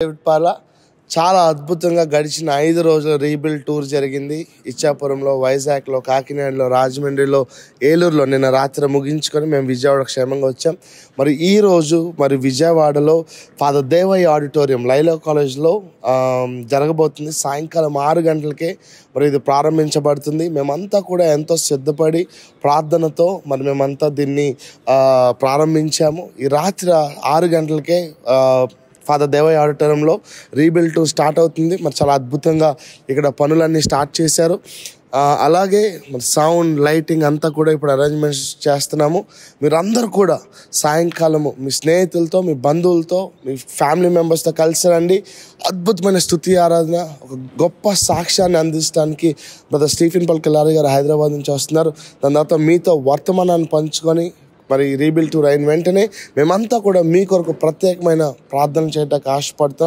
David పాల చాలా అద్భుతంగా గడిచిన 5 రోజుల రీబిల్డ్ టూర్ జరిగింది. ఇచ్చాపురంలో, వైజాగ్లో, కాకినాడలో, రాజమండ్రిలో, ఏలూరులో నిన్న రాత్రి ముగించుకొని మేము విజయవాడ క్షేమంగా వచ్చాం. మరి ఈరోజు విజయవాడలో ఫాదర్ దేవయ్య ఆడిటోరియం లైలా కాలేజ్లో జరగబోతుంది. సాయంకాలం 6 గంటలకే ఇది ప్రారంభించబడుతుంది. మేమంతా కూడా ఎంతో సిద్ధపడి ప్రార్థనతో మేమంతా దీన్ని ప్రారంభించాము. ఈ రాత్రి 6 గంటలకే ఫాదర్ దేవయ్య ఆడిటోరియంలో రీబిల్డ్ టూర్ స్టార్ట్ అవుతుంది. చాలా అద్భుతంగా ఇక్కడ పనులన్నీ స్టార్ట్ చేశారు. అలాగే సౌండ్, లైటింగ్ అంతా కూడా ఇప్పుడు అరేంజ్మెంట్స్ చేస్తున్నాము. మీరందరూ కూడా సాయంకాలము మీ స్నేహితులతో, మీ బంధువులతో, మీ ఫ్యామిలీ మెంబర్స్తో కలిసి రండి. అద్భుతమైన స్తుతి ఆరాధన, ఒక గొప్ప సాక్ష్యాన్ని అందించడానికి బ్రదర్ స్టీఫెన్ పల్కలారి గారు హైదరాబాద్ నుంచి వస్తున్నారు. దాని తర్వాత మీతో వర్తమానాన్ని పంచుకొని రీబిల్డ్ టూర్ అయిన వెంటనే మేమంతా కూడా మీ కొరకు ప్రత్యేకమైన ప్రార్థన చేయడానికి ఆశపడతాం.